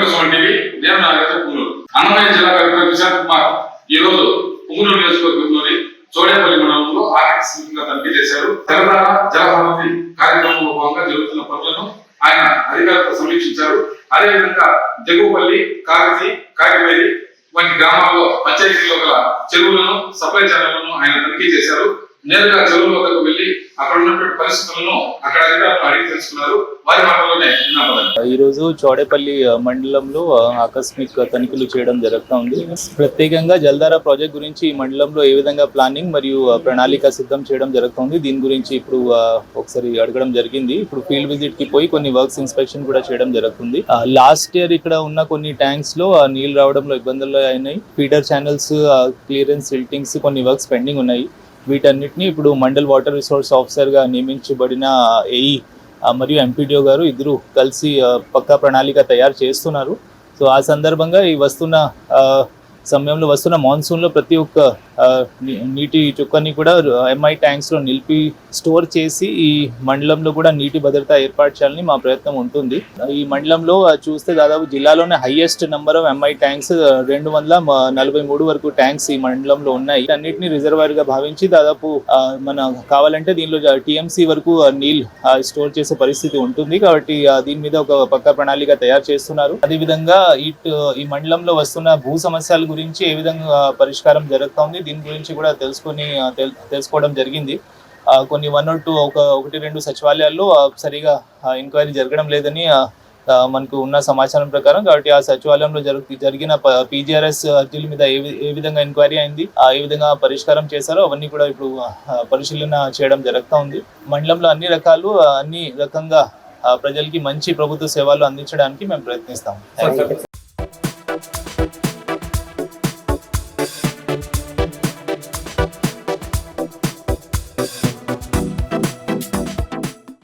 Venkataswamy TV, నేను నాగరాజు పుంగనూరు. అన్నమయ్య జిల్లా collector Visakha Kumar ఈ రోజు పుంగనూరు నియోజకవర్గంలోని చోడేపల్లి మండలంలో ఆకస్మికంగా తనిఖీ చేశారు. తెలంగాణ జలహారతి కార్యక్రమంలో భాగంగా జరుగుతున్న పనులను ఆయన అధికారులతో సమీక్షించారు. అదేవిధంగా జగ్గుపల్లి, కాకతి, కాకివేలి వంటి గ్రామాల్లో పంచాయతీలో గల చెరువులను, సప్లై ఛానళ్లను ఆయన తనిఖీ చేశారు. నేరుగా చెరువుల వద్దకు వెళ్లి అక్కడ ఉన్నటువంటి పరిస్థితులను అక్కడ అధికారులను అడిగి తెలుసుకున్నారు. వారి మాటల్లోనే విన్నాం. ఈ రోజు చోడేపల్లి మండలంలో ఆకస్మిక తనిఖీలు చేయడం జరుగుతుంది. ప్రత్యేకంగా జలధార ప్రాజెక్ట్ గురించి ఈ మండలంలో ఏ విధంగా ప్లానింగ్ మరియు ప్రణాళిక సిద్ధం చేయడం జరుగుతుంది, దీని గురించి ఇప్పుడు ఒకసారి అడగడం జరిగింది. ఇప్పుడు ఫీల్డ్ విజిట్ కి పోయి కొన్ని వర్క్స్ ఇన్స్పెక్షన్ కూడా చేయడం జరుగుతుంది. లాస్ట్ ఇయర్ ఇక్కడ ఉన్న కొన్ని ట్యాంక్స్ లో నీళ్లు రావడంలో ఇబ్బందులు అయినాయి. ఫీడర్ ఛానల్స్ క్లియరెన్స్, సిల్టింగ్స్ కొన్ని వర్క్స్ పెండింగ్ ఉన్నాయి. వీటన్నిటిని ఇప్పుడు మండల్ వాటర్ రిసోర్స్ ఆఫీసర్గా నియమించబడిన ఏఈ మరియు ఎంపీడీఓ గారు ఇద్దరు కలిసి పక్కా ప్రణాళిక తయారు చేస్తున్నారు. సో ఆ సందర్భంగా ఈ సమయంలో వస్తున్న మాన్సూన్లో ప్రతి ఒక్క నీటి చుక్కని కూడా ఎంఐ ట్యాంక్స్లో నిలిపి స్టోర్ చేసి ఈ మండలంలో కూడా నీటి భద్రత ఏర్పాటు చేయాలని మా ప్రయత్నం ఉంటుంది. ఈ మండలంలో చూస్తే దాదాపు జిల్లాలోనే highest number of MI tanks 243 వరకు ట్యాంక్స్ ఈ మండలంలో ఉన్నాయి. అన్నిటిని రిజర్వాయర్గా భావించి దాదాపు మన కావాలంటే దీనిలో టీఎంసీ వరకు నీళ్ళు స్టోర్ చేసే పరిస్థితి ఉంటుంది. కాబట్టి దీని మీద ఒక పక్కా ప్రణాళిక తయారు చేస్తున్నారు. అదేవిధంగా ఈ మండలంలో వస్తున్న భూ సమస్యల గురించి ఏ విధంగా పరిష్కారం జరుగుతుంది, దీని గురించి కూడా తెలుసుకోవడం జరిగింది. కొన్ని 1 or 2 ఒకటి 2 సచివాలయాల్లో సరిగా ఎంక్వైరీ జరగడం లేదని మనకు ఉన్న సమాచారం ప్రకారం. కాబట్టి ఆ సచివాలయంలో జరిగిన పీజీఆర్ఎస్ అర్జీల మీద ఏ విధంగా ఎంక్వైరీ అయింది, ఏ విధంగా పరిష్కారం చేశారో అవన్నీ కూడా ఇప్పుడు పరిశీలన చేయడం జరుగుతూ ఉంది. మండలంలో అన్ని రకంగా ప్రజలకి మంచి ప్రభుత్వ సేవలు అందించడానికి మేము ప్రయత్నిస్తాం.